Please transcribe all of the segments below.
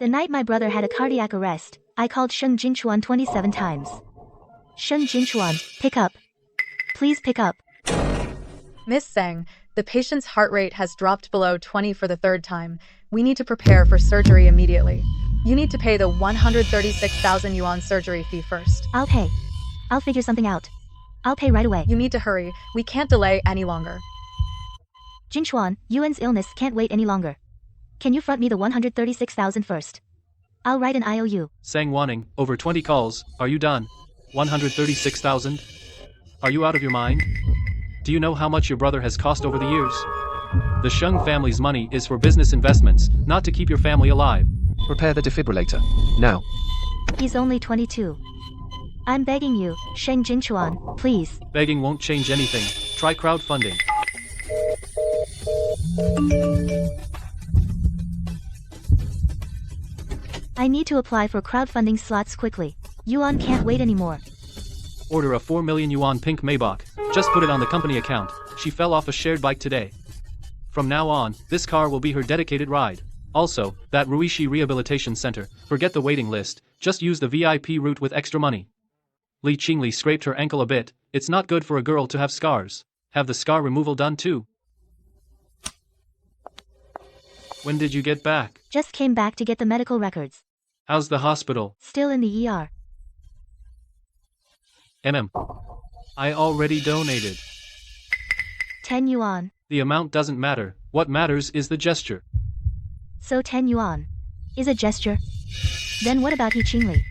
The night my brother had a cardiac arrest, I called Sang Yuan 27 times. Sang Yuan, pick up. Please pick up. Miss Sang, the patient's heart rate has dropped below 20 for the third time. We need to prepare for surgery immediately. You need to pay the 136,000 yuan surgery fee first. I'll pay. I'll figure something out. I'll pay right away. You need to hurry. We can't delay any longer. Jinchuan, Yuan's illness can't wait any longer. Can you front me the 136,000 first? I'll write an IOU. Sang Yuan, over 20 calls, are you done? 136,000? Are you out of your mind? Do you know how much your brother has cost over the years? The Sheng family's money is for business investments, not to keep your family alive. Prepare the defibrillator. Now. He's only 22. I'm begging you, Sheng Jinchuan, please. Begging won't change anything. Try crowdfunding. I need to apply for crowdfunding slots quickly. Yuan can't wait anymore. Order a 4 million yuan pink Maybach. Just put it on the company account. She fell off a shared bike today. From now on, this car will be her dedicated ride. Also, that Ruishi Rehabilitation Center, forget the waiting list, just use the VIP route with extra money. Li Qingli scraped her ankle a bit. It's not good for a girl to have scars. Have the scar removal done too. When did you get back? Just came back to get the medical records. How's the hospital? Still in the ER. I already donated. 10 yuan. The amount doesn't matter. What matters is the gesture. So 10 yuan is a gesture? Then what about He Qingli?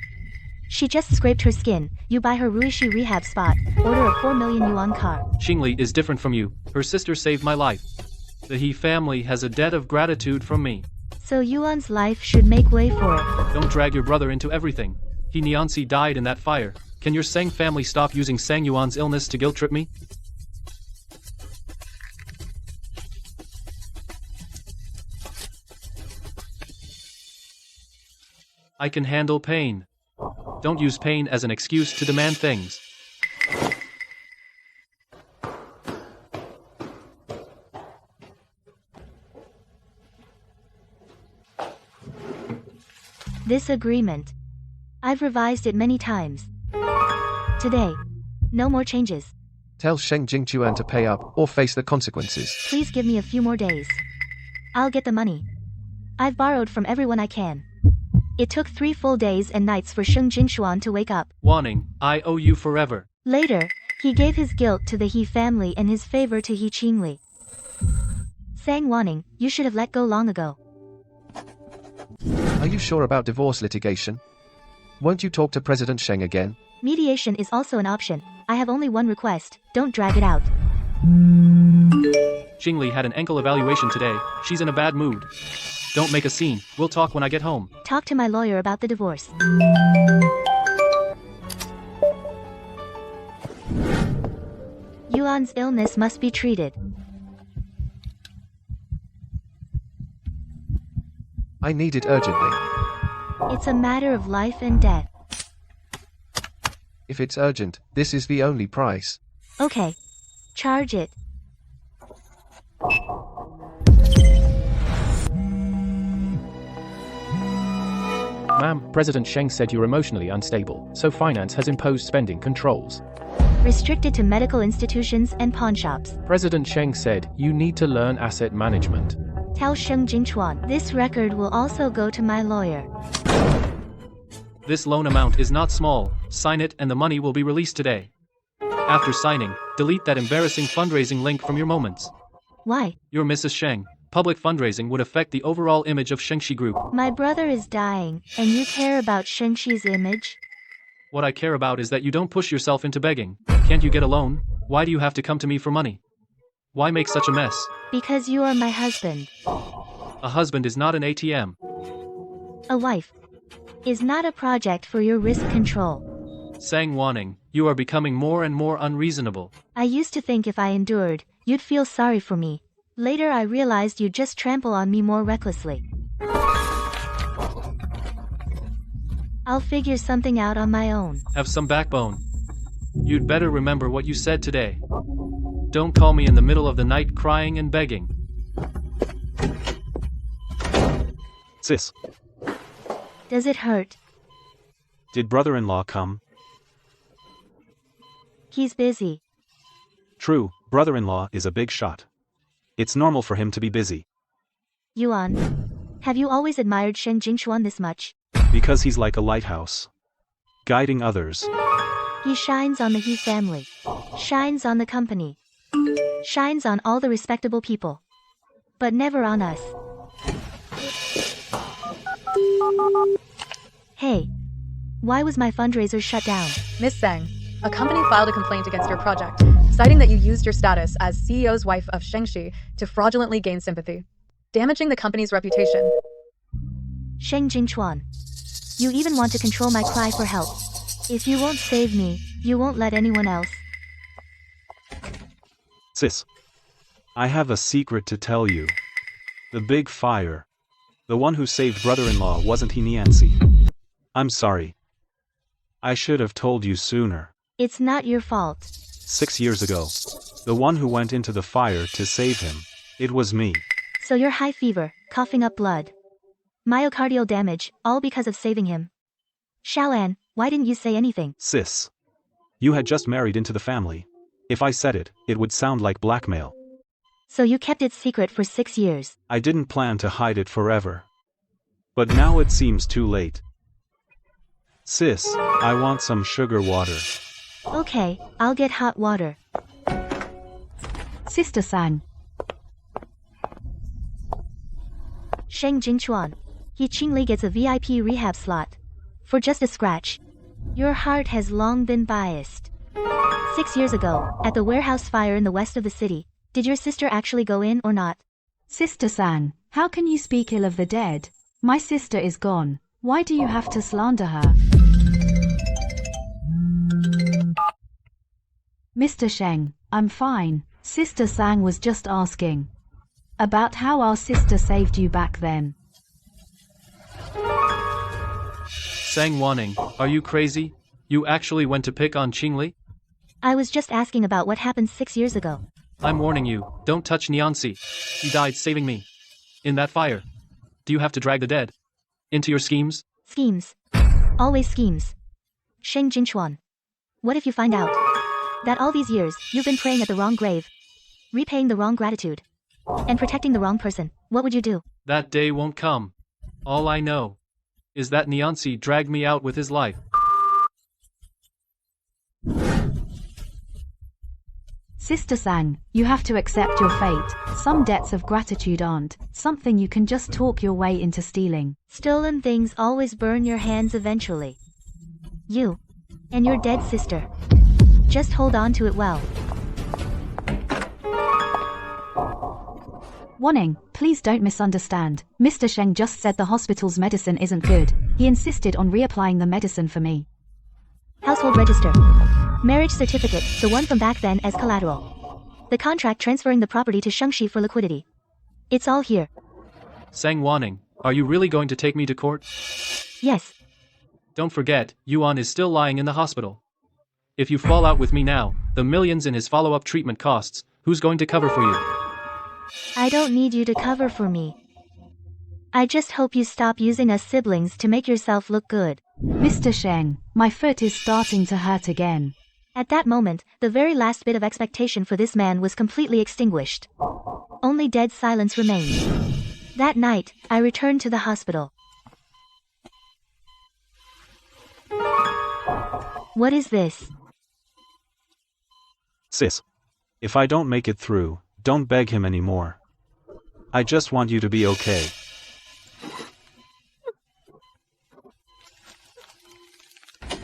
She just scraped her skin. You buy her Ruishi rehab spot, order a 4 million yuan car. Qingli is different from you. Her sister saved my life. The He family has a debt of gratitude from me. So Yuan's life should make way for it. Don't drag your brother into everything. He Nianzi died in that fire. Can your Sang family stop using Sang Yuan's illness to guilt trip me? I can handle pain. Don't use pain as an excuse to demand things. This agreement. I've revised it many times. Today. No more changes. Tell Sheng Jingchuan to pay up or face the consequences. Please give me a few more days. I'll get the money. I've borrowed from everyone I can. It took 3 full days and nights for Sheng Jinchuan to wake up. Wanning, I owe you forever. Later, he gave his guilt to the He family and his favor to He Qingli. Sang Wanning, you should have let go long ago. Are you sure about divorce litigation? Won't you talk to President Sheng again? Mediation is also an option. I have only one request. Don't drag it out. Qingli had an ankle evaluation today. She's in a bad mood. Don't make a scene. We'll talk when I get home. Talk to my lawyer about the divorce. Yuan's illness must be treated. I need it urgently. It's a matter of life and death. If it's urgent, this is the only price. Okay. Charge it. Ma'am, President Sheng said you're emotionally unstable, so finance has imposed spending controls. Restricted to medical institutions and pawn shops. President Sheng said you need to learn asset management. Tell Sheng Jinchuan. This record will also go to my lawyer. This loan amount is not small. Sign it and the money will be released today. After signing, delete that embarrassing fundraising link from your moments. Why? You're Mrs. Sheng. Public fundraising would affect the overall image of Shengxi Group. My brother is dying, and you care about Shengxi's image? What I care about is that you don't push yourself into begging. Can't you get a loan? Why do you have to come to me for money? Why make such a mess? Because you are my husband. A husband is not an ATM. A wife is not a project for your risk control. Sang Wanning, you are becoming more and more unreasonable. I used to think if I endured, you'd feel sorry for me. Later I realized you'd just trample on me more recklessly. I'll figure something out on my own. Have some backbone. You'd better remember what you said today. Don't call me in the middle of the night crying and begging. Sis. Does it hurt? Did brother-in-law come? He's busy. True, brother-in-law is a big shot. It's normal for him to be busy. Yuan, have you always admired Sang Yuan this much? Because he's like a lighthouse. Guiding others. He shines on the He family. Shines on the company. Shines on all the respectable people. But never on us. Hey. Why was my fundraiser shut down? Miss Sang, a company filed a complaint against your project, citing that you used your status as CEO's wife of Shengxi to fraudulently gain sympathy, damaging the company's reputation. Sang Yuan. You even want to control my cry for help. If you won't save me, you won't let anyone else. Sis. I have a secret to tell you. The big fire. The one who saved brother-in-law wasn't he Nancy. I'm sorry. I should have told you sooner. It's not your fault. 6 years ago. The one who went into the fire to save him. It was me. So you're high fever, coughing up blood. Myocardial damage, all because of saving him. Xiaoan, why didn't you say anything? Sis. You had just married into the family. If I said it, it would sound like blackmail. So you kept it secret for 6 years. I didn't plan to hide it forever. But now it seems too late. Sis, I want some sugar water. Okay, I'll get hot water. Sister Sang. Sang Yuan. He Qingli gets a VIP rehab slot. For just a scratch. Your heart has long been biased. 6 years ago, at the warehouse fire in the west of the city, did your sister actually go in or not? Sister Sang, how can you speak ill of the dead? My sister is gone. Why do you have to slander her? Mr. Sheng, I'm fine. Sister Sang was just asking about how our sister saved you back then. Sang Yuan, are you crazy? You actually went to pick on Qingli? I was just asking about what happened 6 years ago. I'm warning you, don't touch Nianxi. He died saving me. In that fire. Do you have to drag the dead into your schemes? Schemes. Always schemes. Sang Yuan. What if you find out that all these years you've been praying at the wrong grave, repaying the wrong gratitude, and protecting the wrong person? What would you do? That day won't come. All I know is that Nianxi dragged me out with his life. Sister Sang, you have to accept your fate. Some debts of gratitude aren't something you can just talk your way into stealing. Stolen things always burn your hands eventually. You and your dead sister. Just hold on to it well. Warning, please don't misunderstand. Mr. Sheng just said the hospital's medicine isn't good. He insisted on reapplying the medicine for me. Household register. Marriage certificate, the one from back then as collateral. The contract transferring the property to Shengxi for liquidity. It's all here. Sang Yuan, are you really going to take me to court? Yes. Don't forget, Yuan is still lying in the hospital. If you fall out with me now, the millions in his follow-up treatment costs, who's going to cover for you? I don't need you to cover for me. I just hope you stop using us siblings to make yourself look good. Mr. Sheng, my foot is starting to hurt again. At that moment, the very last bit of expectation for this man was completely extinguished. Only dead silence remained. That night, I returned to the hospital. What is this? Sis. If I don't make it through, don't beg him anymore. I just want you to be okay.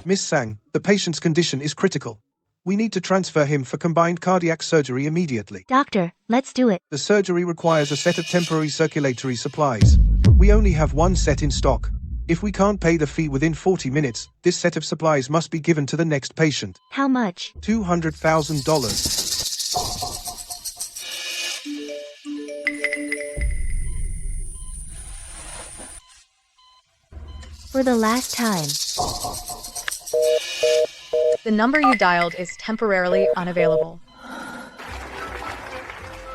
Miss Sang, the patient's condition is critical. We need to transfer him for combined cardiac surgery immediately. Doctor, let's do it. The surgery requires a set of temporary circulatory supplies. We only have one set in stock. If we can't pay the fee within 40 minutes, this set of supplies must be given to the next patient. How much? $200,000. For the last time. The number you dialed is temporarily unavailable.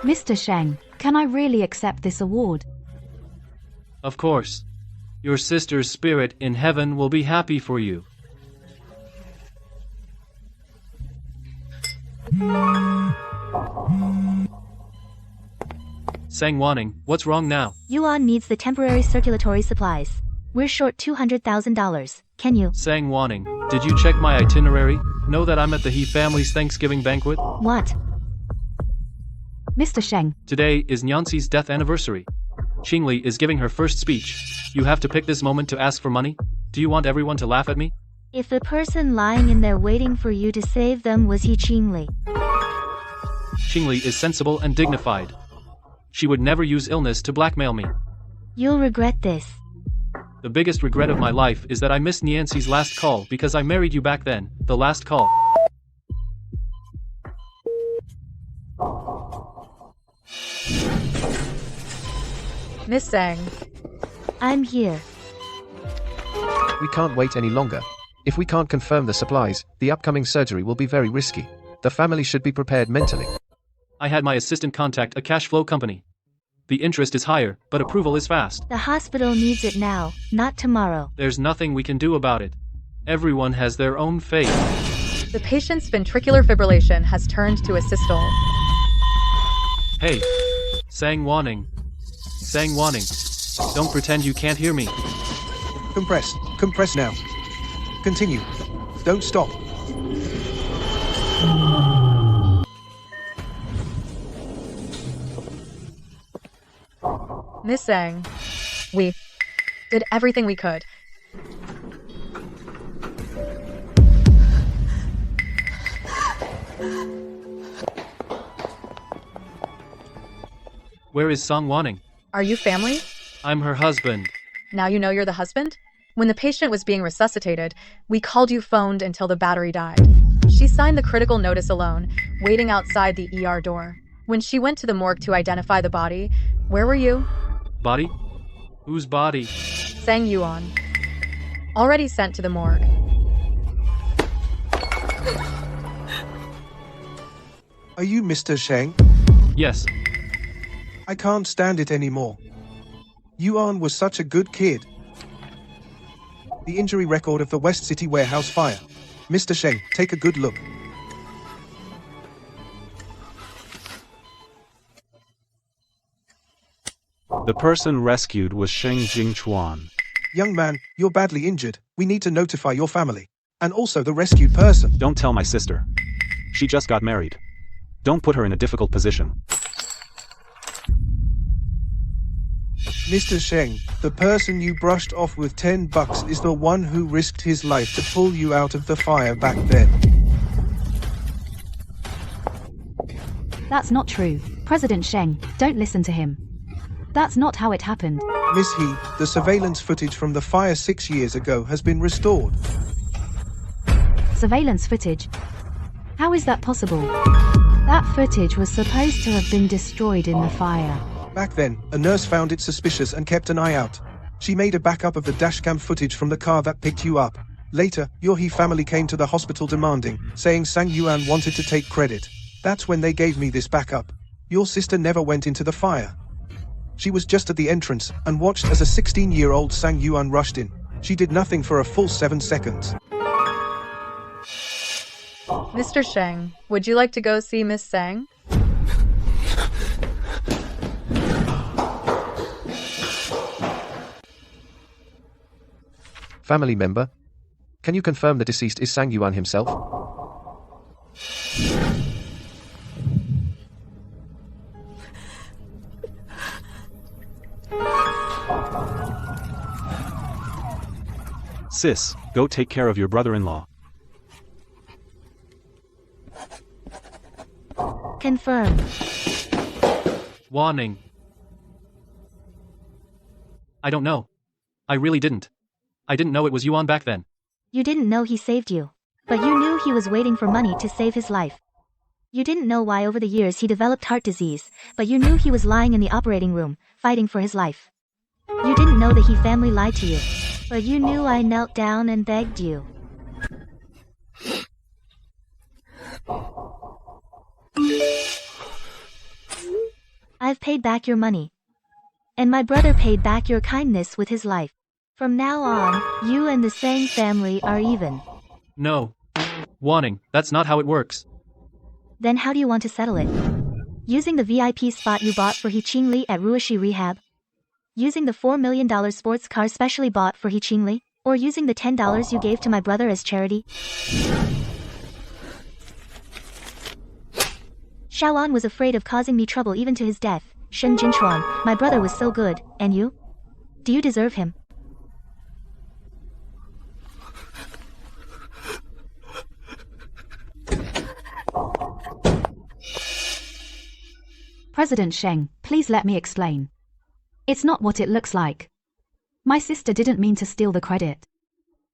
Mr. Sheng, can I really accept this award? Of course. Your sister's spirit in heaven will be happy for you. Sang Yuan, what's wrong now? Yuan needs the temporary circulatory supplies. We're short $200,000. Can you? Sang Yuan, did you check my itinerary? Know that I'm at the He family's Thanksgiving banquet? What? Mr. Sheng, Today is Nyanxi's death anniversary. Qingli is giving her first speech. You have to pick this moment to ask for money? Do you want everyone to laugh at me? If the person lying in there waiting for you to save them was he Qingli. Qingli is sensible and dignified. She would never use illness to blackmail me. You'll regret this. The biggest regret of my life is that I missed Nyanxi's last call because I married you back then, the last call. Miss Sang. I'm here. We can't wait any longer. If we can't confirm the supplies, the upcoming surgery will be very risky. The family should be prepared mentally. I had my assistant contact a cash flow company. The interest is higher, but approval is fast. The hospital needs it now, not tomorrow. There's nothing we can do about it. Everyone has their own fate. The patient's ventricular fibrillation has turned to a systole. Hey, Sang Yuan. Sang Yuan, don't pretend you can't hear me. Compress. Compress now. Continue. Don't stop. Miss Sang. We did everything we could. Where is Sang Yuan? Are you family? I'm her husband. Now you know you're the husband? When the patient was being resuscitated, we called you phoned until the battery died. She signed the critical notice alone, waiting outside the ER door. When she went to the morgue to identify the body, where were you? Body? Whose body? Sang Yuan. Already sent to the morgue. Are you Mr. Sheng? Yes. I can't stand it anymore. Yuan was such a good kid. The injury record of the West City warehouse fire. Mr. Sheng, take a good look. The person rescued was Sheng Jingchuan. Young man, you're badly injured. We need to notify your family. And also the rescued person. Don't tell my sister. She just got married. Don't put her in a difficult position. Mr. Sheng, the person you brushed off with $10 is the one who risked his life to pull you out of the fire back then. that's not true. President Sheng, don't listen to him. That's not how it happened. Miss He, the surveillance footage from the fire 6 years ago has been restored. Surveillance footage? How is that possible? That footage was supposed to have been destroyed in the fire. Back then, a nurse found it suspicious and kept an eye out. She made a backup of the dashcam footage from the car that picked you up. Later, your He family came to the hospital demanding, saying Sang Yuan wanted to take credit. That's when they gave me this backup. Your sister never went into the fire. She was just at the entrance and watched as a 16-year-old Sang Yuan rushed in. She did nothing for a full 7 seconds. Mr. Sheng, would you like to go see Miss Sang? Family member? Can you confirm the deceased is Sang Yuan himself? Sis, go take care of your brother-in-law. Confirm. Warning. I don't know. I really didn't. I didn't know it was Yuan back then. You didn't know he saved you. But you knew he was waiting for money to save his life. You didn't know why over the years he developed heart disease, but you knew he was lying in the operating room, fighting for his life. You didn't know the He family lied to you. But you knew I knelt down and begged you. I've paid back your money. And my brother paid back your kindness with his life. From now on, you and the Sang family are even. No. Warning, that's not how it works. Then how do you want to settle it? Using the VIP spot you bought for He Qingli at Ruishi Rehab? Using the $4 million sports car specially bought for He Qingli? Or using the $10 you gave to my brother as charity? Xiaoan was afraid of causing me trouble even to his death. Sheng Jinchuan, my brother was so good, and you? Do you deserve him? President Sheng, please let me explain. It's not what it looks like. My sister didn't mean to steal the credit.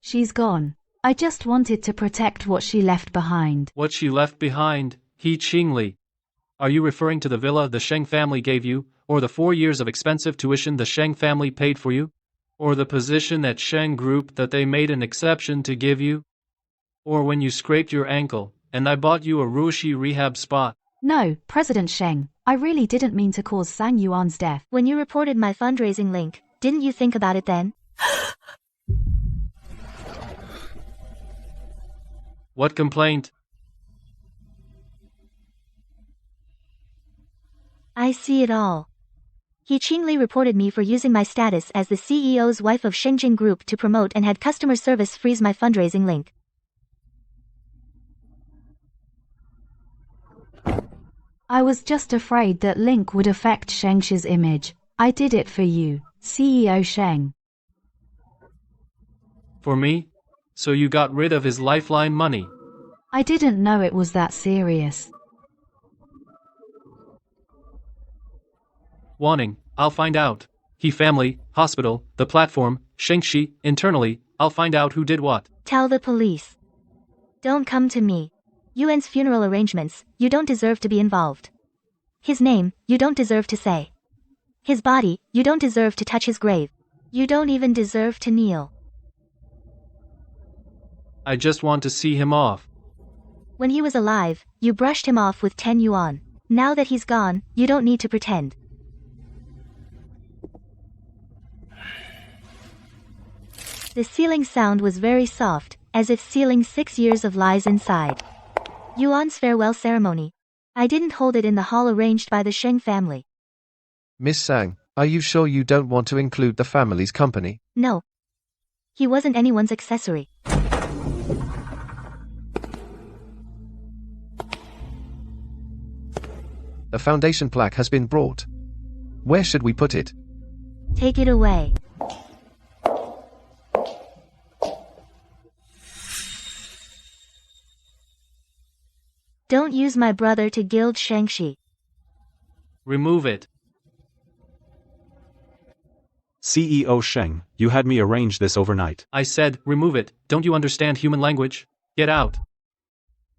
She's gone. I just wanted to protect what she left behind. What she left behind, He Qingli. Are you referring to the villa the Sheng family gave you, or the 4 years of expensive tuition the Sheng family paid for you? Or the position at Sheng Group that they made an exception to give you? Or when you scraped your ankle, and I bought you a Ruishi rehab spot? No, President Sheng, I really didn't mean to cause Sang Yuan's death. When you reported my fundraising link, didn't you think about it then? What complaint? I see it all. He Qingli reported me for using my status as the CEO's wife of Shengjing Group to promote and had customer service freeze my fundraising link. I was just afraid that link would affect Shengshi's image. I did it for you, CEO Sheng. For me? So you got rid of his lifeline money? I didn't know it was that serious. Warning, I'll find out. He family, hospital, the platform, Shengshi, internally, I'll find out who did what. Tell the police. Don't come to me. Yuan's funeral arrangements, you don't deserve to be involved. His name, you don't deserve to say. His body, you don't deserve to touch his grave. You don't even deserve to kneel. I just want to see him off. When he was alive, you brushed him off with 10 yuan. Now that he's gone, you don't need to pretend. The sealing sound was very soft, as if sealing 6 years of lies inside. Yuan's farewell ceremony. I didn't hold it in the hall arranged by the Sheng family. Miss Sang, are you sure you don't want to include the family's company? No. He wasn't anyone's accessory. The foundation plaque has been brought. Where should we put it? Take it away. Don't use my brother to gild Shengshi. Remove it. CEO Sheng, you had me arrange this overnight. I said, remove it. Don't you understand human language? Get out.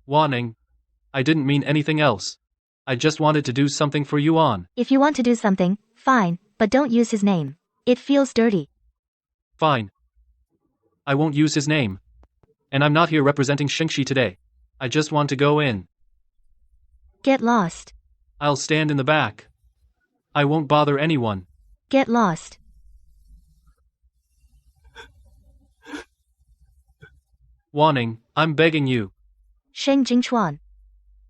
Warning. I didn't mean anything else. I just wanted to do something for Yuan. If you want to do something, fine, but don't use his name. It feels dirty. Fine. I won't use his name. And I'm not here representing Shengshi today. I just want to go in. Get lost. I'll stand in the back. I won't bother anyone. Get lost. Warning, I'm begging you. Sheng Jingchuan.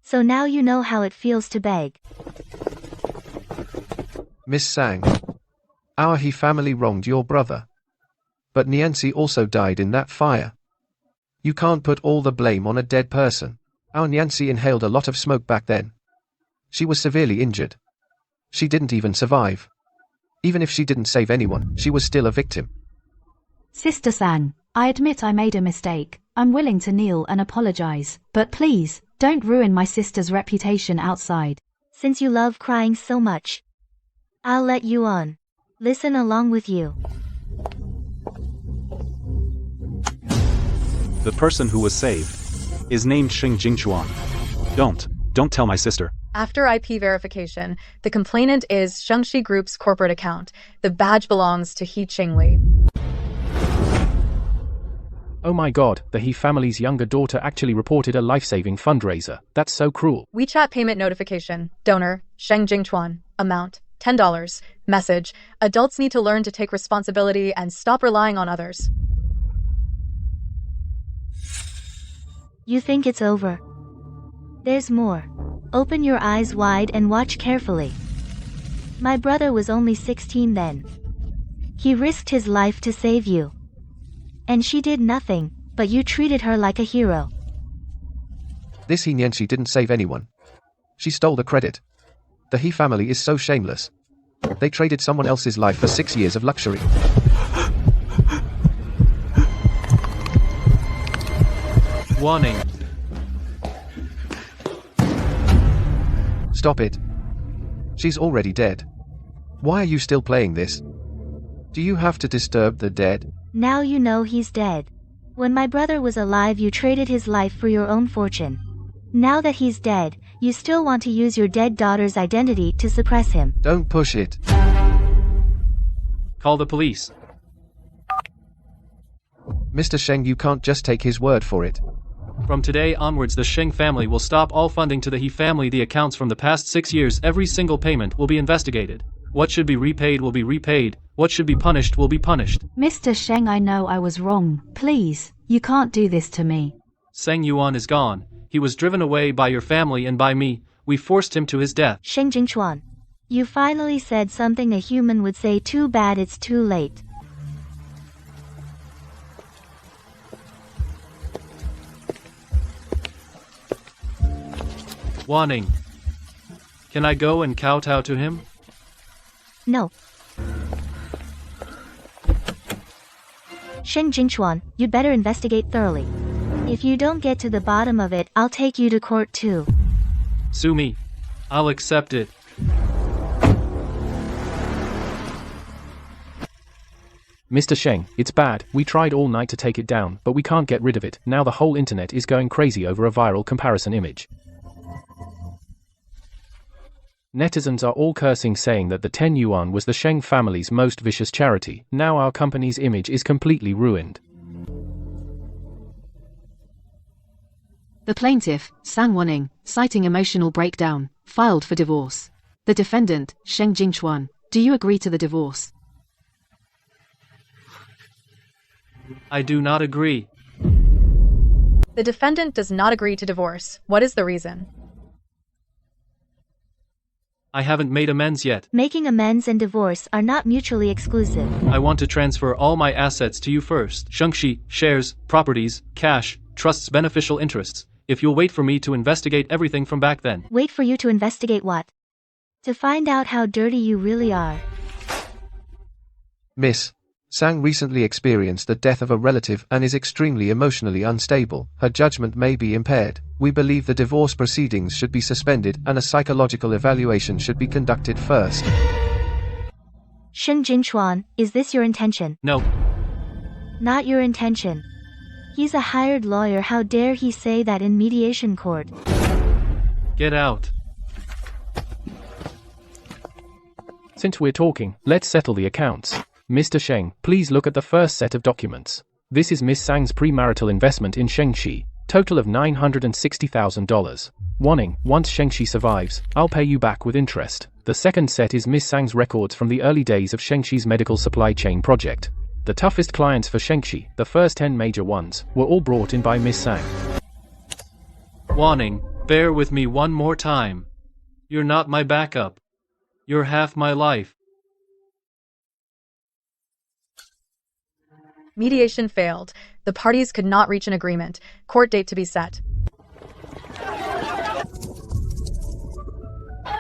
So now you know how it feels to beg. Miss Sang, our He family wronged your brother. But Niancy also died in that fire. You can't put all the blame on a dead person. Our Niancy inhaled a lot of smoke back then. She was severely injured. She didn't even survive. Even if she didn't save anyone, she was still a victim. Sister Sang, I admit I made a mistake. I'm willing to kneel and apologize, but please, don't ruin my sister's reputation outside. Since you love crying so much, I'll let you on. Listen along with you. The person who was saved is named Sheng Jingchuan. Don't tell my sister. After IP verification, the complainant is Shengshi Group's corporate account. The badge belongs to He Qingli. Oh my god, the He family's younger daughter actually reported a life-saving fundraiser. That's so cruel. WeChat payment notification. Donor, Sheng Jingchuan. Amount, $10. Message. Adults need to learn to take responsibility and stop relying on others. You think it's over? There's more. Open your eyes wide and watch carefully. My brother was only 16 then. He risked his life to save you. And she did nothing, but you treated her like a hero. This Niancy didn't save anyone. She stole the credit. The He family is so shameless. They traded someone else's life for 6 years of luxury. Warning. Stop it. She's already dead. Why are you still playing this? Do you have to disturb the dead? Now you know he's dead. When my brother was alive, you traded his life for your own fortune. Now that he's dead, you still want to use your dead daughter's identity to suppress him. Don't push it. Call the police. Mr. Sheng, you can't just take his word for it. From today onwards, the Sheng family will stop all funding to the He family. The accounts from the past 6 years, every single payment will be investigated. What should be repaid will be repaid. What should be punished will be punished. Mr. Sheng, I know I was wrong. Please, you can't do this to me. Sang Yuan is gone. He was driven away by your family and by me. We forced him to his death. Sheng Jingchuan. You finally said something a human would say. Too bad it's too late. Warning. Can I go and kowtow to him? No. Sheng Jingchuan, you'd better investigate thoroughly. If you don't get to the bottom of it, I'll take you to court too. Sue me. I'll accept it. Mr. Sheng, it's bad. We tried all night to take it down, but we can't get rid of it. Now the whole internet is going crazy over a viral comparison image. Netizens are all cursing, saying that the 10 yuan was the Sheng family's most vicious charity. Now our company's image is completely ruined. The plaintiff, Sang Yuan, citing emotional breakdown, filed for divorce. The defendant, Sheng Jingchuan, do you agree to the divorce? I do not agree. The defendant does not agree to divorce. What is the reason? I haven't made amends yet. Making amends and divorce are not mutually exclusive. I want to transfer all my assets to you first. Shengshi, shares, properties, cash, trusts, beneficial interests. If you'll wait for me to investigate everything from back then. Wait for you to investigate what? To find out how dirty you really are. Miss Sang recently experienced the death of a relative and is extremely emotionally unstable. Her judgment may be impaired. We believe the divorce proceedings should be suspended and a psychological evaluation should be conducted first. Sheng Jingchuan, is this your intention? No. Not your intention. He's a hired lawyer. How dare he say that in mediation court? Get out. Since we're talking, let's settle the accounts. Mr. Sheng, please look at the first set of documents. This is Miss Sang's premarital investment in Shengxi, total of $960,000. Warning, once Shengxi survives, I'll pay you back with interest. The second set is Miss Sang's records from the early days of Shengxi's medical supply chain project. The toughest clients for Shengxi, the first 10 major ones, were all brought in by Miss Sang. Warning, bear with me one more time. You're not my backup. You're half my life. Mediation failed. The parties could not reach an agreement. Court date to be set.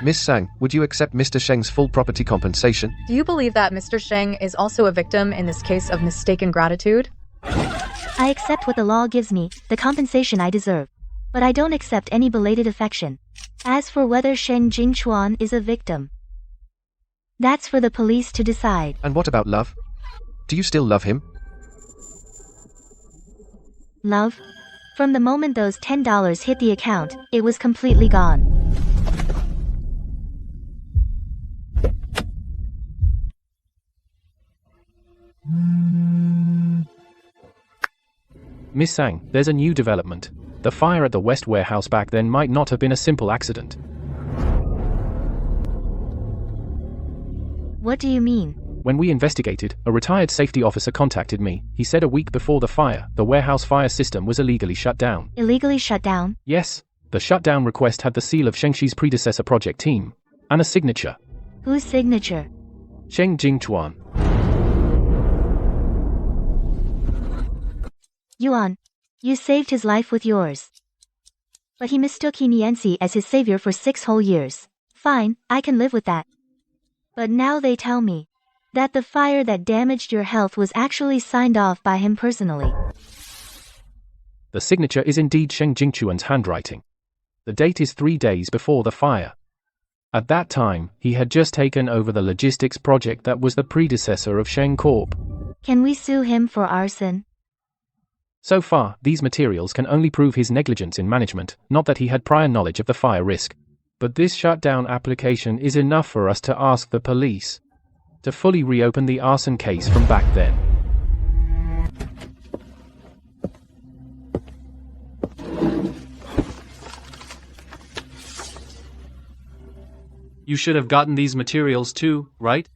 Miss Sang, would you accept Mr. Sheng's full property compensation? Do you believe that Mr. Sheng is also a victim in this case of mistaken gratitude? I accept what the law gives me, the compensation I deserve. But I don't accept any belated affection. As for whether Sheng Jingchuan is a victim, that's for the police to decide. And what about love? Do you still love him? Love? From the moment those $10 hit the account, it was completely gone. Miss Sang, there's a new development. The fire at the West warehouse back then might not have been a simple accident. What do you mean? When we investigated, a retired safety officer contacted me. He said a week before the fire, the warehouse fire system was illegally shut down. Illegally shut down? Yes. The shutdown request had the seal of Shengxi's predecessor project team. And a signature. Whose signature? Sheng Jingchuan. Yuan. You saved his life with yours. But he mistook Niancy as his savior for 6 whole years. Fine, I can live with that. But now they tell me that the fire that damaged your health was actually signed off by him personally. The signature is indeed Sheng Jingchuan's handwriting. The date is 3 days before the fire. At that time, he had just taken over the logistics project that was the predecessor of Sheng Corp. Can we sue him for arson? So far, these materials can only prove his negligence in management, not that he had prior knowledge of the fire risk. But this shutdown application is enough for us to ask the police to fully reopen the arson case from back then. You should have gotten these materials too, right?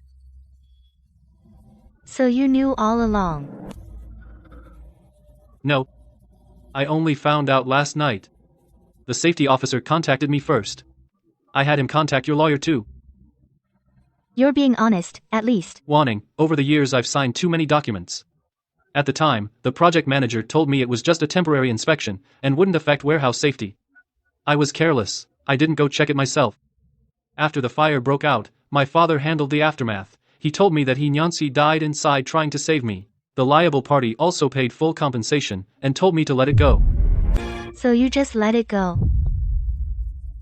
So you knew all along? No. I only found out last night. The safety officer contacted me first. I had him contact your lawyer too. You're being honest, at least. Warning, over the years I've signed too many documents. At the time, the project manager told me it was just a temporary inspection and wouldn't affect warehouse safety. I was careless, I didn't go check it myself. After the fire broke out, my father handled the aftermath. He told me that Niancy died inside trying to save me. The liable party also paid full compensation and told me to let it go. So you just let it go?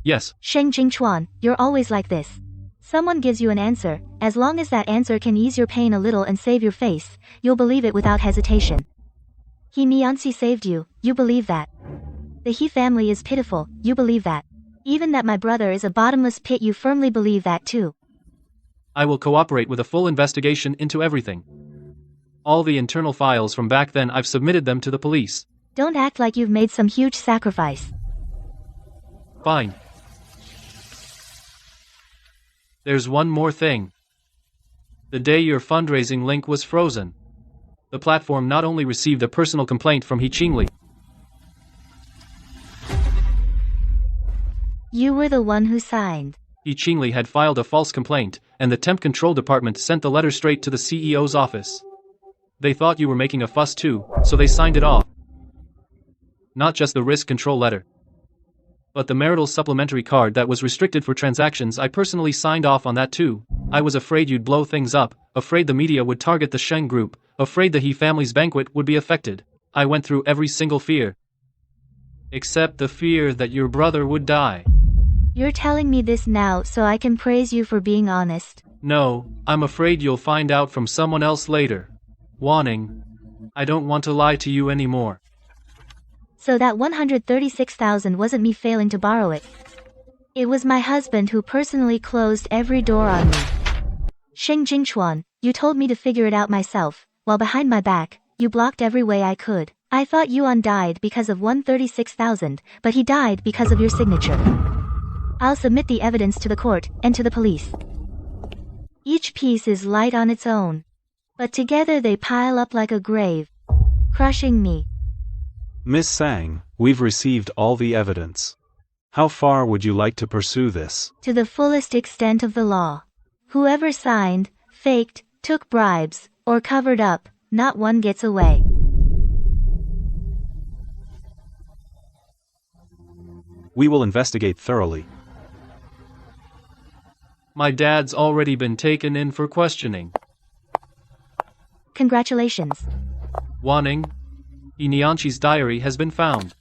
Yes. Sheng Jingchuan, you're always like this. Someone gives you an answer, as long as that answer can ease your pain a little and save your face, you'll believe it without hesitation. Niancy saved you, you believe that. The He family is pitiful, you believe that. Even that my brother is a bottomless pit, you firmly believe that too. I will cooperate with a full investigation into everything. All the internal files from back then, I've submitted them to the police. Don't act like you've made some huge sacrifice. Fine. There's one more thing. The day your fundraising link was frozen, the platform not only received a personal complaint from He Qingli. You were the one who signed. He Qingli had filed a false complaint, and the temp control department sent the letter straight to the CEO's office. They thought you were making a fuss too, so they signed it off. Not just the risk control letter, but the marital supplementary card that was restricted for transactions. I personally signed off on that too. I was afraid you'd blow things up, afraid the media would target the Sheng group, afraid the He family's banquet would be affected. I went through every single fear. Except the fear that your brother would die. You're telling me this now so I can praise you for being honest? No, I'm afraid you'll find out from someone else later. Warning. I don't want to lie to you anymore. So that 136,000 wasn't me failing to borrow it. It was my husband who personally closed every door on me. Sheng Jingchuan, you told me to figure it out myself, while behind my back, you blocked every way I could. I thought Yuan died because of 136,000, but he died because of your signature. I'll submit the evidence to the court and to the police. Each piece is light on its own, but together they pile up like a grave, crushing me. Miss Sang, we've received all the evidence. How far would you like to pursue this? To the fullest extent of the law. Whoever signed, faked, took bribes, or covered up, not one gets away. We will investigate thoroughly. My dad's already been taken in for questioning. Congratulations. Warning. Niancy's diary has been found.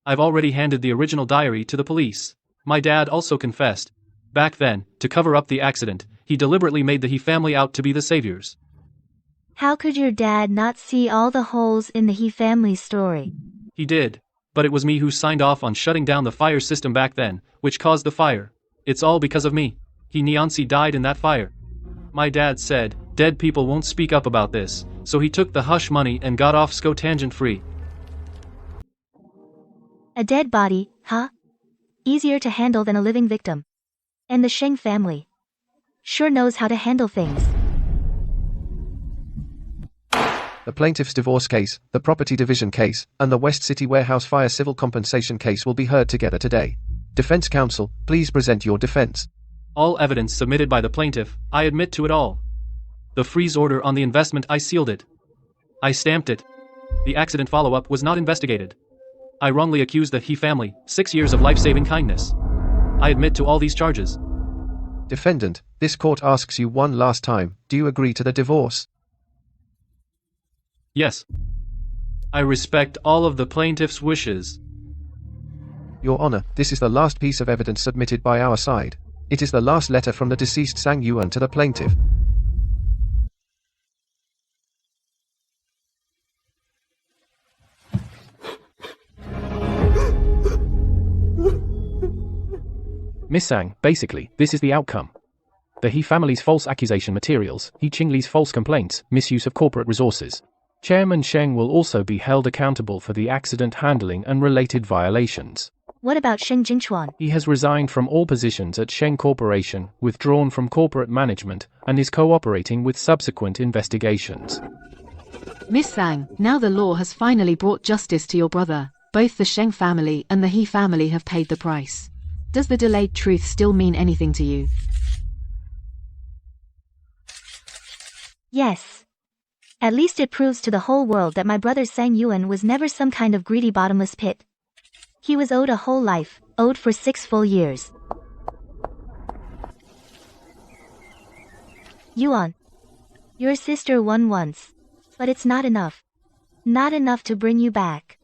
I've already handed the original diary to the police. My dad also confessed. Back then, to cover up the accident, he deliberately made the He family out to be the saviors. How could your dad not see all the holes in the He family story? He did, but it was me who signed off on shutting down the fire system back then, which caused the fire. It's all because of me. Niancy died in that fire. My dad said, dead people won't speak up about this, so he took the hush money and got off tangent free. A dead body, huh? Easier to handle than a living victim. And the Sheng family sure knows how to handle things. The plaintiff's divorce case, the property division case, and the West City warehouse fire civil compensation case will be heard together today. Defense counsel, please present your defense. All evidence submitted by the plaintiff, I admit to it all. The freeze order on the investment, I sealed it. I stamped it. The accident follow-up was not investigated. I wrongly accused the He family, 6 years of life-saving kindness. I admit to all these charges. Defendant, this court asks you one last time, do you agree to the divorce? Yes. I respect all of the plaintiff's wishes. Your Honor, this is the last piece of evidence submitted by our side. It is the last letter from the deceased Sang Yuan to the plaintiff. Miss Sang, basically, this is the outcome. The He family's false accusation materials, He Qingli's false complaints, misuse of corporate resources. Chairman Sheng will also be held accountable for the accident handling and related violations. What about Sheng Jingchuan? He has resigned from all positions at Sheng Corporation, withdrawn from corporate management, and is cooperating with subsequent investigations. Miss Sang, now the law has finally brought justice to your brother. Both the Sheng family and the He family have paid the price. Does the delayed truth still mean anything to you? Yes. At least it proves to the whole world that my brother Sang Yuan was never some kind of greedy bottomless pit. He was owed a whole life, owed for 6 full years. Yuan. Your sister won once. But it's not enough. Not enough to bring you back.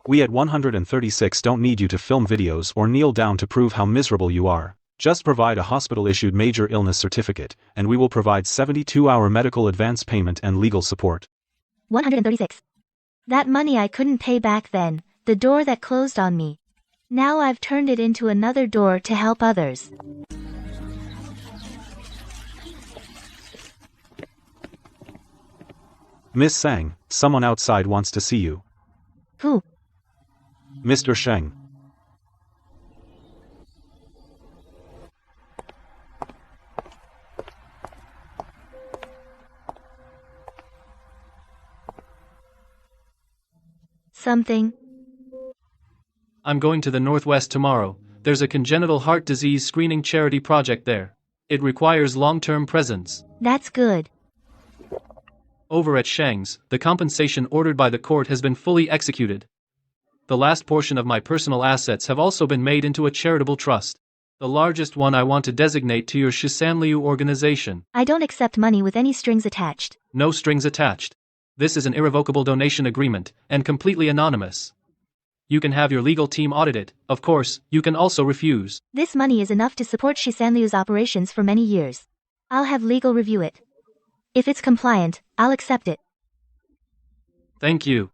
We at 136 don't need you to film videos or kneel down to prove how miserable you are. Just provide a hospital-issued major illness certificate, and we will provide 72-hour medical advance payment and legal support. 136. That money I couldn't pay back then, the door that closed on me. Now I've turned it into another door to help others. Miss Sang, someone outside wants to see you. Who? Mr. Sheng. Something. I'm going to the Northwest tomorrow. There's a congenital heart disease screening charity project there. It requires long-term presence. That's good. Over at Sheng's, the compensation ordered by the court has been fully executed. The last portion of my personal assets have also been made into a charitable trust. The largest one I want to designate to your Shisanliu organization. I don't accept money with any strings attached. No strings attached. This is an irrevocable donation agreement, and completely anonymous. You can have your legal team audit it. Of course, you can also refuse. This money is enough to support Shisanliu's operations for many years. I'll have legal review it. If it's compliant, I'll accept it. Thank you.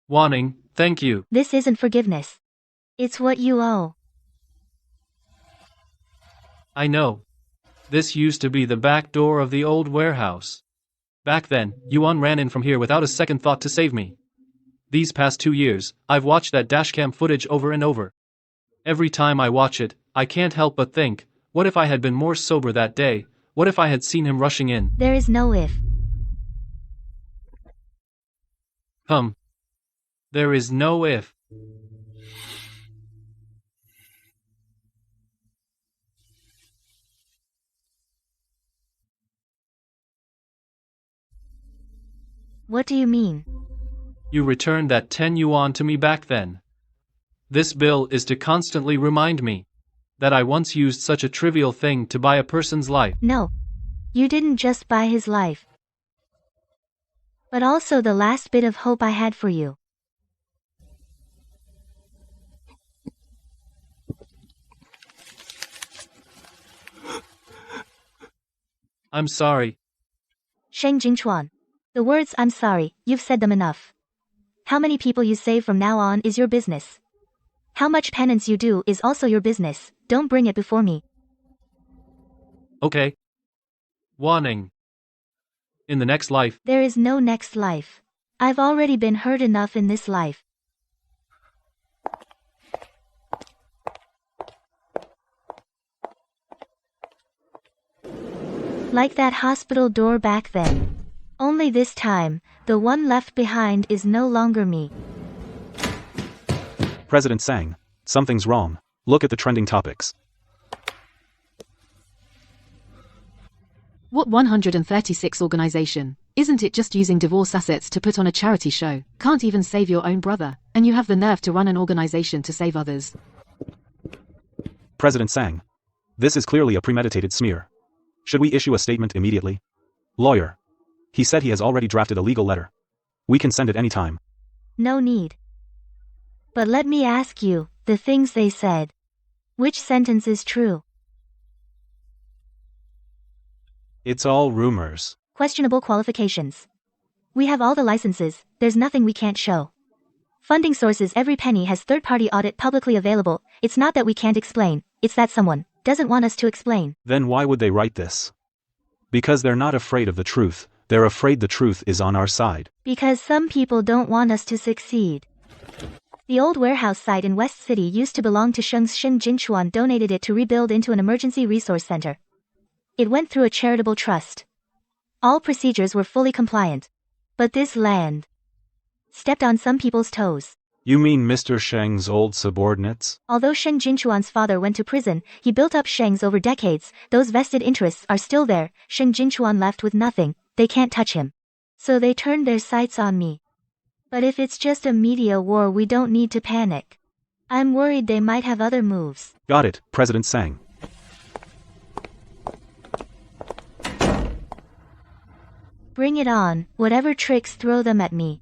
Wanting, thank you. This isn't forgiveness. It's what you owe. I know. This used to be the back door of the old warehouse. Back then, Yuan ran in from here without a second thought to save me. These past 2 years, I've watched that dashcam footage over and over. Every time I watch it, I can't help but think, what if I had been more sober that day? What if I had seen him rushing in? There is no if. There is no if. What do you mean? You returned that 10 yuan to me back then. This bill is to constantly remind me that I once used such a trivial thing to buy a person's life. No. You didn't just buy his life. But also the last bit of hope I had for you. I'm sorry. Sheng Jingchuan. The words I'm sorry, you've said them enough. How many people you save from now on is your business. How much penance you do is also your business, don't bring it before me. Okay. Warning. In the next life, There is no next life. I've already been hurt enough in this life. Like that hospital door back then. Only this time, the one left behind is no longer me. President Sang, something's wrong. Look at the trending topics. What 136 organization? Isn't it just using divorce assets to put on a charity show? Can't even save your own brother, and you have the nerve to run an organization to save others. President Sang, this is clearly a premeditated smear. Should we issue a statement immediately? Lawyer. He said he has already drafted a legal letter. We can send it any time. No need. But let me ask you, the things they said. Which sentence is true? It's all rumors. Questionable qualifications. We have all the licenses, there's nothing we can't show. Funding sources, every penny has third-party audit publicly available. It's not that we can't explain, it's that someone doesn't want us to explain. Then why would they write this? Because they're not afraid of the truth, they're afraid the truth is on our side. Because some people don't want us to succeed. The old warehouse site in West City used to belong to Sheng's Sang Yuan donated it to rebuild into an emergency resource center. It went through a charitable trust. All procedures were fully compliant. But this land stepped on some people's toes. You mean Mr. Sheng's old subordinates? Although Sang Yuan's father went to prison, he built up Sheng's over decades. Those vested interests are still there. Sang Yuan left with nothing, they can't touch him. So they turned their sights on me. But if it's just a media war, we don't need to panic. I'm worried they might have other moves. Got it, President Sang. Bring it on, whatever tricks, throw them at me.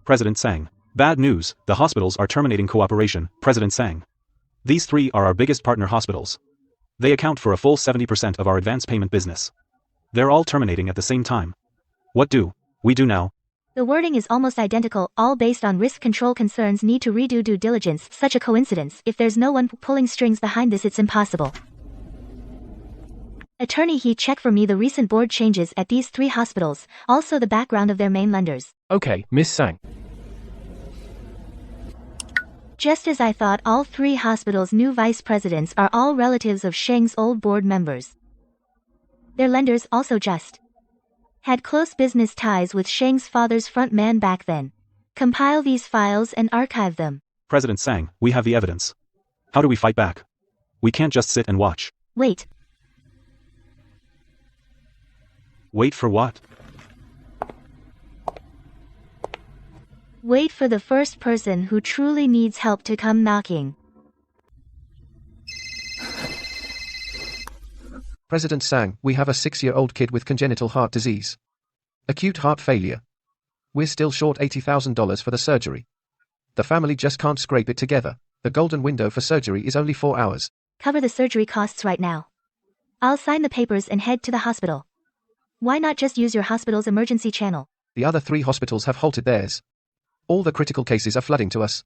President Sang. Bad news, the hospitals are terminating cooperation, President Sang. These three are our biggest partner hospitals. They account for a full 70% of our advance payment business. They're all terminating at the same time. What do we do now? The wording is almost identical, all based on risk control concerns, need to redo due diligence. Such a coincidence, if there's no one pulling strings behind this, it's impossible. Attorney, he check for me the recent board changes at these three hospitals, also the background of their main lenders. Okay, Miss Sang. Just as I thought, all three hospitals' new vice presidents are all relatives of Sheng's old board members. Their lenders also just had close business ties with Sheng's father's front man back then. Compile these files and archive them. President Sang, we have the evidence. How do we fight back? We can't just sit and watch. Wait. Wait for what? Wait for the first person who truly needs help to come knocking. President Sang, we have a 6-year-old kid with congenital heart disease. Acute heart failure. We're still short $80,000 for the surgery. The family just can't scrape it together. The golden window for surgery is only 4 hours. Cover the surgery costs right now. I'll sign the papers and head to the hospital. Why not just use your hospital's emergency channel? The other 3 hospitals have halted theirs. All the critical cases are flooding to us.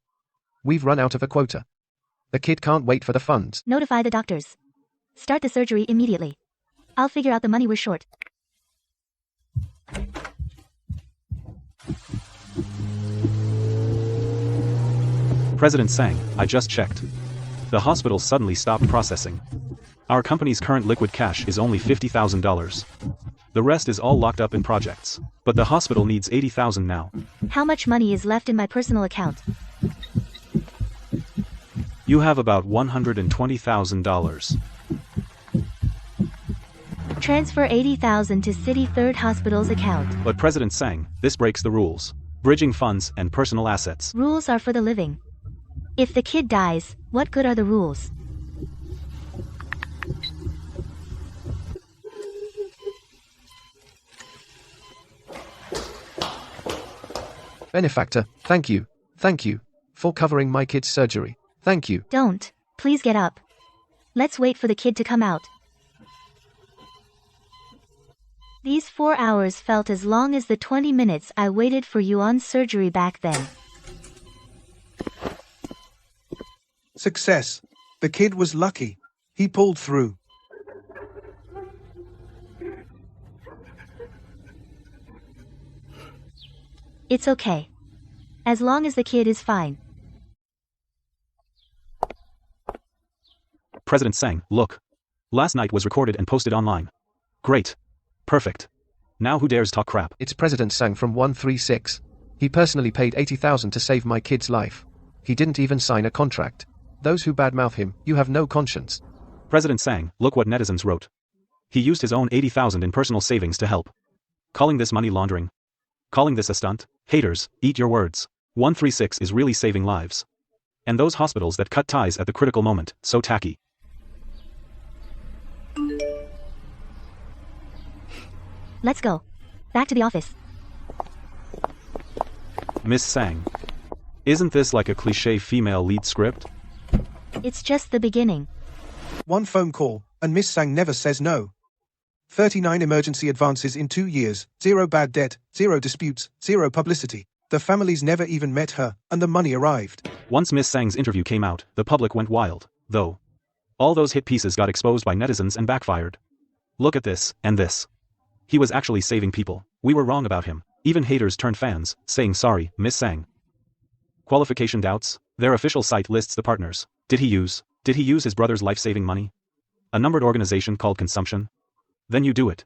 We've run out of a quota. The kid can't wait for the funds. Notify the doctors. Start the surgery immediately. I'll figure out the money we're short. President Sang, I just checked. The hospital suddenly stopped processing. Our company's current liquid cash is only $50,000. The rest is all locked up in projects. But the hospital needs $80,000 now. How much money is left in my personal account? You have about $120,000. Transfer $80,000 to City Third Hospital's account. But President Sang, this breaks the rules. Bridging funds and personal assets. Rules are for the living. If the kid dies, what good are the rules? Benefactor, thank you. Thank you. For covering my kid's surgery. Thank you. Don't. Please get up. Let's wait for the kid to come out. These 4 hours felt as long as the 20 minutes I waited for Yuan's surgery back then. Success. The kid was lucky. He pulled through. It's okay. As long as the kid is fine. President Sang, look. Last night was recorded and posted online. Great. Perfect. Now who dares talk crap? It's President Sang from 136. He personally paid 80,000 to save my kid's life. He didn't even sign a contract. Those who badmouth him, you have no conscience. President Sang, look what netizens wrote. He used his own 80,000 in personal savings to help. Calling this money laundering? Calling this a stunt? Haters, eat your words. 136 is really saving lives. And those hospitals that cut ties at the critical moment, so tacky. Let's go. Back to the office. Miss Sang. Isn't this like a cliché female lead script? It's just the beginning. One phone call, and Miss Sang never says no. 39 emergency advances in 2 years, 0 bad debt, 0 disputes, 0 publicity. The families never even met her, and the money arrived. Once Miss Sang's interview came out, the public went wild, though. All those hit pieces got exposed by netizens and backfired. Look at this, and this. He was actually saving people. We were wrong about him. Even haters turned fans, saying sorry, Miss Sang. Qualification doubts? Their official site lists the partners. Did he use his brother's life-saving money? A numbered organization called consumption? Then you do it.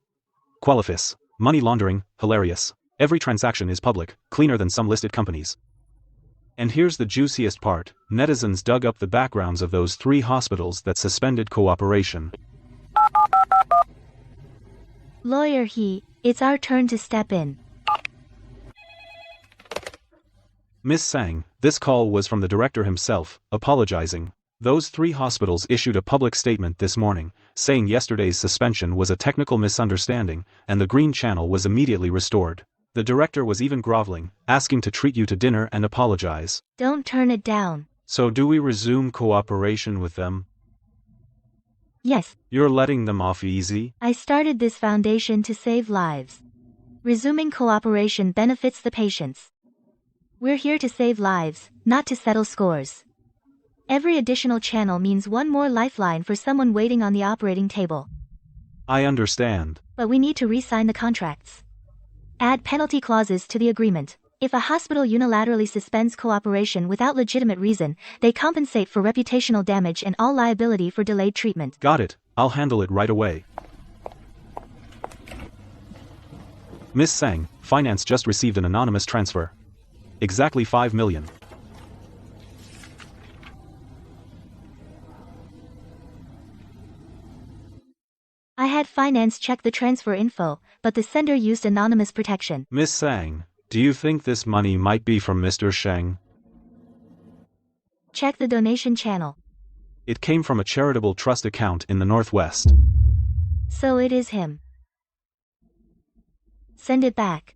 Qualifis. Money laundering, hilarious. Every transaction is public, cleaner than some listed companies. And here's the juiciest part, netizens dug up the backgrounds of those 3 hospitals that suspended cooperation. Lawyer it's our turn to step in. Miss Sang, this call was from the director himself, apologizing. Those 3 hospitals issued a public statement this morning, saying yesterday's suspension was a technical misunderstanding, and the green channel was immediately restored. The director was even groveling, asking to treat you to dinner and apologize. Don't turn it down. So do we resume cooperation with them? Yes. You're letting them off easy? I started this foundation to save lives. Resuming cooperation benefits the patients. We're here to save lives, not to settle scores. Every additional channel means one more lifeline for someone waiting on the operating table. I understand. But we need to re-sign the contracts. Add penalty clauses to the agreement. If a hospital unilaterally suspends cooperation without legitimate reason, they compensate for reputational damage and all liability for delayed treatment. Got it. I'll handle it right away. Miss Sang, finance just received an anonymous transfer. Exactly 5 million. I had finance check the transfer info, but the sender used anonymous protection. Miss Sang, do you think this money might be from Mr. Sheng? Check the donation channel. It came from a charitable trust account in the Northwest. So it is him. Send it back.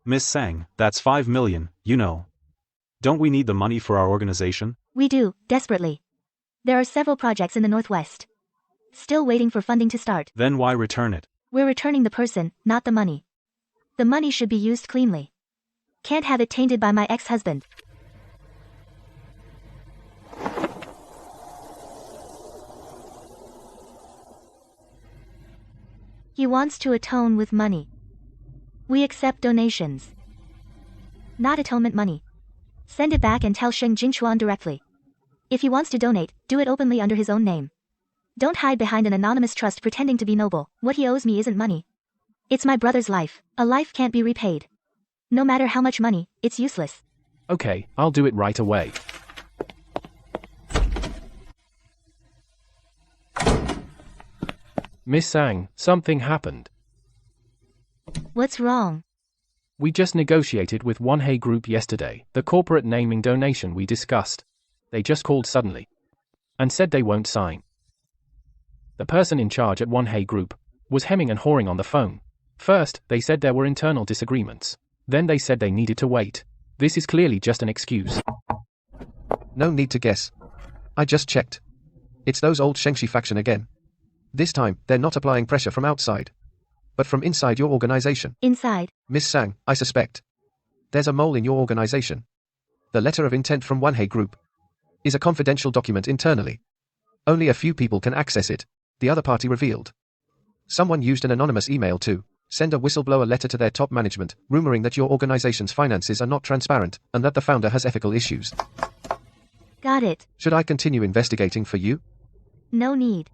Miss Sang, that's 5 million, you know. Don't we need the money for our organization? We do, desperately. There are several projects in the Northwest. Still waiting for funding to start. Then why return it? We're returning the person, not the money. The money should be used cleanly. Can't have it tainted by my ex-husband. He wants to atone with money. We accept donations. Not atonement money. Send it back and tell Sheng Jinchuan directly. If he wants to donate, do it openly under his own name. Don't hide behind an anonymous trust pretending to be noble. What he owes me isn't money. It's my brother's life. A life can't be repaid. No matter how much money, it's useless. Okay, I'll do it right away. Miss Sang, something happened. What's wrong? We just negotiated with 1Hey Group yesterday, the corporate naming donation we discussed. They just called suddenly and said they won't sign. The person in charge at 1Hey Group was hemming and hawing on the phone. First, they said there were internal disagreements. Then they said they needed to wait. This is clearly just an excuse. No need to guess. I just checked. It's those old Shengshi faction again. This time, they're not applying pressure from outside, but from inside your organization. Inside? Miss Sang, I suspect. There's a mole in your organization. The letter of intent from 1Hey Group. is a confidential document internally. Only a few people can access it, the other party revealed. Someone used an anonymous email to send a whistleblower letter to their top management, rumoring that your organization's finances are not transparent, and that the founder has ethical issues. Got it. Should I continue investigating for you? No need.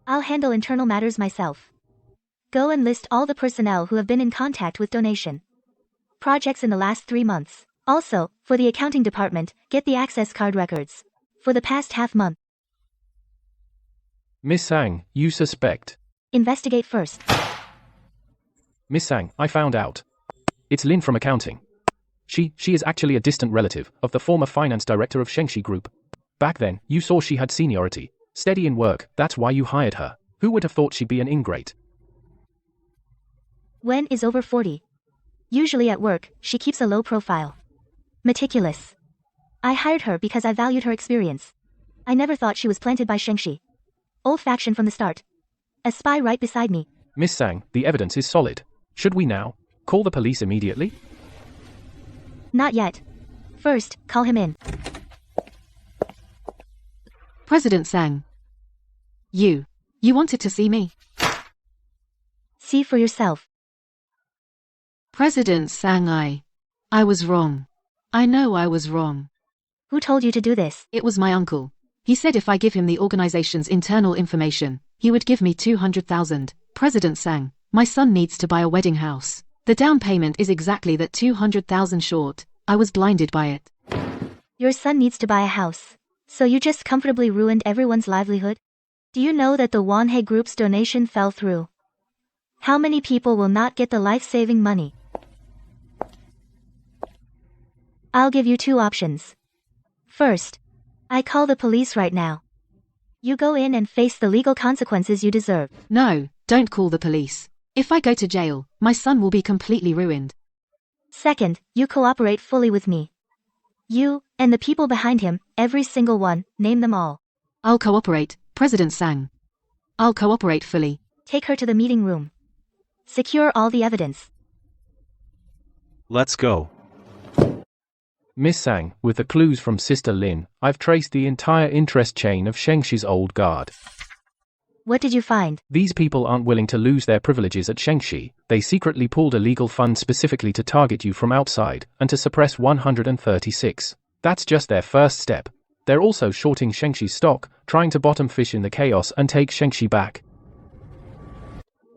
I'll handle internal matters myself. Go and list all the personnel who have been in contact with donation projects in the last 3 months. Also, for the accounting department, get the access card records for the past half month. Miss Sang, you suspect. Investigate first. Miss Sang, I found out. It's Lin from accounting. She is actually a distant relative of the former finance director of Shengxi Group. Back then, you saw she had seniority, steady in work, that's why you hired her. Who would have thought she'd be an ingrate? Wen is over 40. Usually at work, she keeps a low profile. Meticulous. I hired her because I valued her experience. I never thought she was planted by Shengxi. Old faction from the start. A spy right beside me. Miss Sang, the evidence is solid. Should we now call the police immediately? Not yet. First, call him in. President Sang. You wanted to see me? See for yourself. President Sang, I was wrong. I know I was wrong. Who told you to do this? It was my uncle. He said if I give him the organization's internal information, he would give me 200,000. President Sang, my son needs to buy a wedding house. The down payment is exactly that 200,000 short. I was blinded by it. Your son needs to buy a house. So you just comfortably ruined everyone's livelihood? Do you know that the Wanhei Group's donation fell through? How many people will not get the life-saving money? I'll give you 2 options. First, I call the police right now. You go in and face the legal consequences you deserve. No, don't call the police. If I go to jail, my son will be completely ruined. Second, you cooperate fully with me. You, and the people behind him, every single one, name them all. I'll cooperate, President Sang. I'll cooperate fully. Take her to the meeting room. Secure all the evidence. Let's go. Miss Sang, with the clues from Sister Lin, I've traced the entire interest chain of Shengxi's old guard. What did you find? These people aren't willing to lose their privileges at Shengxi. They secretly pooled a legal fund specifically to target you from outside, and to suppress 136. That's just their first step. They're also shorting Shengxi's stock, trying to bottom fish in the chaos and take Shengxi back.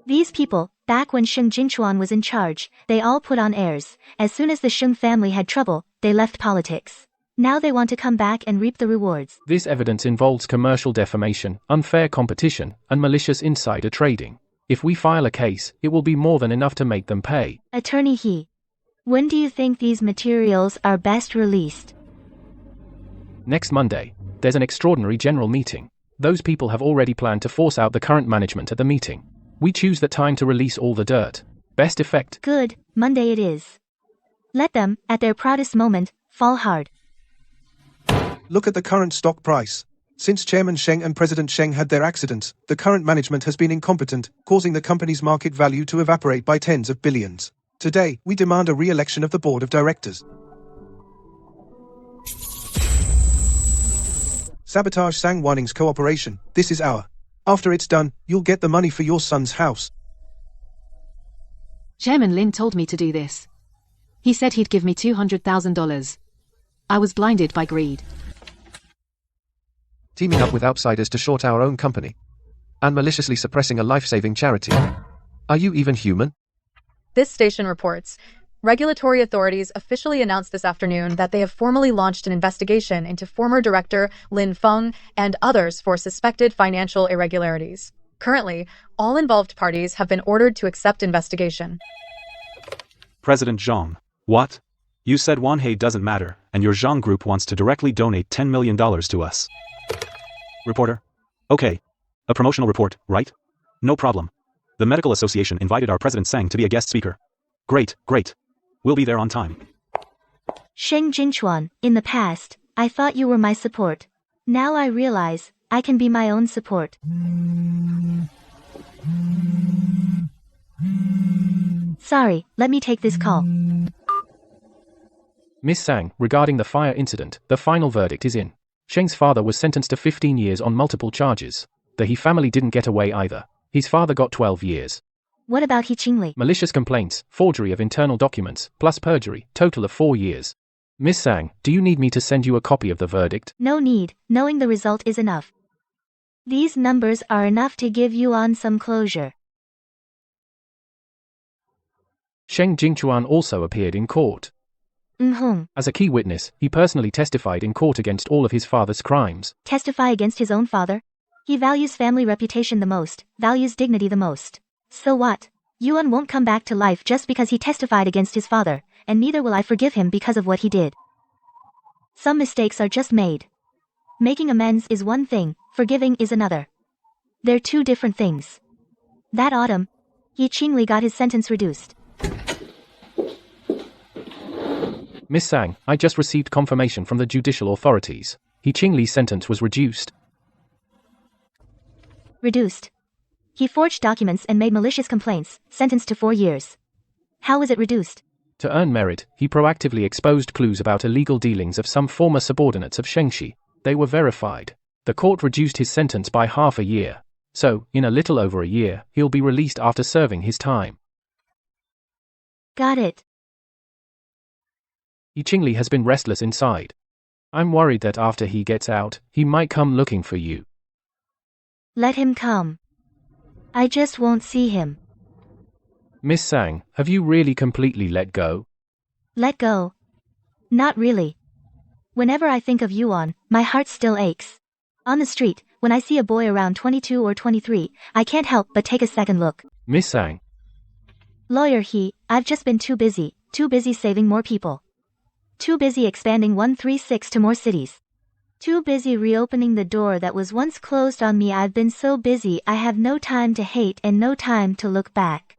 These people, back when Sheng Jinchuan was in charge, they all put on airs. As soon as the Sheng family had trouble, they left politics. Now they want to come back and reap the rewards. This evidence involves commercial defamation, unfair competition, and malicious insider trading. If we file a case, it will be more than enough to make them pay. Attorney He, when do you think these materials are best released? Next Monday. There's an extraordinary general meeting. Those people have already planned to force out the current management at the meeting. We choose that time to release all the dirt. Best effect. Good, Monday it is. Let them, at their proudest moment, fall hard. Look at the current stock price. Since Chairman Sheng and President Sheng had their accidents, the current management has been incompetent, causing the company's market value to evaporate by tens of billions. Today, we demand a re-election of the board of directors. Sabotage Sang Yuan's cooperation. This is our. After it's done, you'll get the money for your son's house. Chairman Lin told me to do this. He said he'd give me $200,000. I was blinded by greed. Teaming up with outsiders to short our own company. And maliciously suppressing a life-saving charity. Are you even human? This station reports. Regulatory authorities officially announced this afternoon that they have formally launched an investigation into former director Lin Feng and others for suspected financial irregularities. Currently, all involved parties have been ordered to accept investigation. President Zhang. What? You said Wanhei doesn't matter, and your Zhang group wants to directly donate $10 million to us. Reporter. Okay. A promotional report, right? No problem. The Medical Association invited our President Sang to be a guest speaker. Great, great. We'll be there on time. Sheng Jinchuan, in the past, I thought you were my support. Now I realize, I can be my own support. Sorry, let me take this call. Miss Sang, regarding the fire incident, the final verdict is in. Sheng's father was sentenced to 15 years on multiple charges. The He family didn't get away either. His father got 12 years. What about He Qingli? Malicious complaints, forgery of internal documents, plus perjury, total of 4 years. Miss Sang, do you need me to send you a copy of the verdict? No need, knowing the result is enough. These numbers are enough to give Yuan some closure. Sheng Jingchuan also appeared in court. As a key witness, he personally testified in court against all of his father's crimes. Testify against his own father? He values family reputation the most, values dignity the most. So what? Yuan won't come back to life just because he testified against his father, and neither will I forgive him because of what he did. Some mistakes are just made. Making amends is one thing, forgiving is another. They're two different things. That autumn, He Qingli got his sentence reduced. Miss Sang, I just received confirmation from the judicial authorities. He Qingli's sentence was reduced. Reduced. He forged documents and made malicious complaints, sentenced to 4 years. How was it reduced? To earn merit, he proactively exposed clues about illegal dealings of some former subordinates of Shengxi. They were verified. The court reduced his sentence by half a year. So, in a little over a year, he'll be released after serving his time. Got it. He Qingli has been restless inside. I'm worried that after he gets out, he might come looking for you. Let him come. I just won't see him. Miss Sang, have you really completely let go? Let go? Not really. Whenever I think of Yuan, my heart still aches. On the street, when I see a boy around 22 or 23, I can't help but take a second look. Miss Sang. Lawyer He, I've just been too busy saving more people. Too busy expanding 136 to more cities. Too busy reopening the door that was once closed on me. I've been so busy I have no time to hate and no time to look back.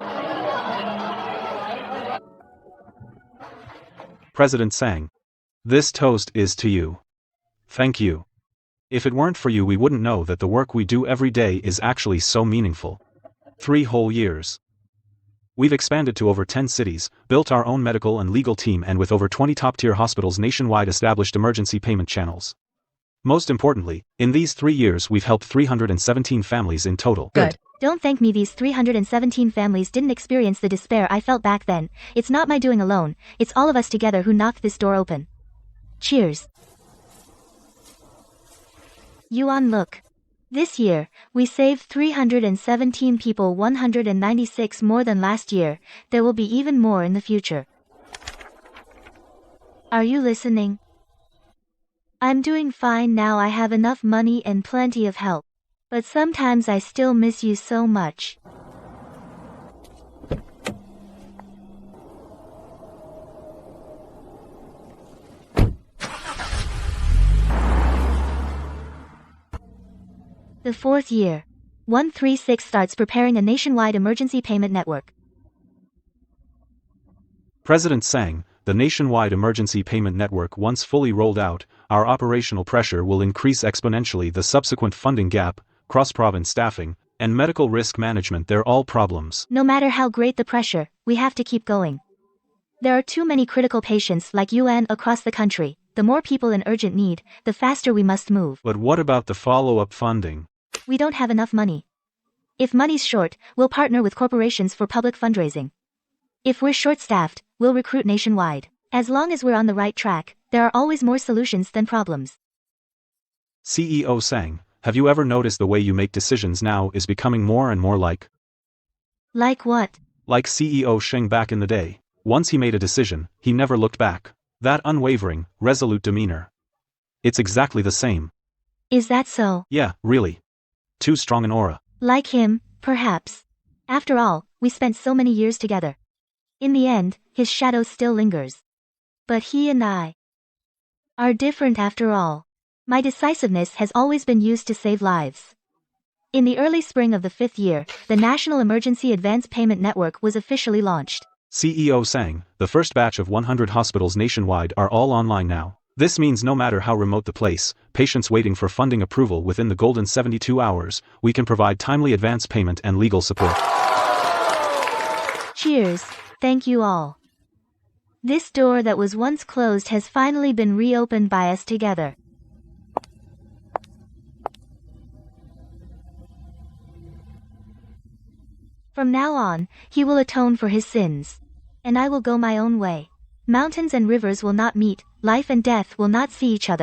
President Sang. This toast is to you. Thank you. If it weren't for you, we wouldn't know that the work we do every day is actually so meaningful. 3 whole years. We've expanded to over 10 cities, built our own medical and legal team, and with over 20 top-tier hospitals nationwide established emergency payment channels. Most importantly, in these 3 years we've helped 317 families in total. Good. Don't thank me. These 317 families didn't experience the despair I felt back then. It's not my doing alone, it's all of us together who knocked this door open. Cheers. Yuan, look. This year, we saved 317 people, 196 more than last year. There will be even more in the future. Are you listening? I'm doing fine now. I have enough money and plenty of help. But sometimes I still miss you so much. The 4th year. 136 starts preparing a nationwide emergency payment network. President Sang, the nationwide emergency payment network once fully rolled out, our operational pressure will increase exponentially. The subsequent funding gap, cross-province staffing, and medical risk management, they're all problems. No matter how great the pressure, we have to keep going. There are too many critical patients like Yuan across the country. The more people in urgent need, the faster we must move. But what about the follow-up funding? We don't have enough money. If money's short, we'll partner with corporations for public fundraising. If we're short-staffed, we'll recruit nationwide. As long as we're on the right track, there are always more solutions than problems. CEO Sang, have you ever noticed the way you make decisions now is becoming more and more like? Like what? Like CEO Sheng back in the day. Once he made a decision, he never looked back. That unwavering, resolute demeanor. It's exactly the same. Is that so? Yeah, really. Too strong an aura. Like him, perhaps. After all, we spent so many years together. In the end, his shadow still lingers. But he and I are different after all. My decisiveness has always been used to save lives. In the early spring of the 5th year, the National Emergency Advance Payment Network was officially launched. CEO Sang, the first batch of 100 hospitals nationwide are all online now. This means no matter how remote the place, patients waiting for funding approval within the golden 72 hours, we can provide timely advance payment and legal support. Cheers, thank you all. This door that was once closed has finally been reopened by us together. From now on, he will atone for his sins. And I will go my own way. Mountains and rivers will not meet, life and death will not see each other.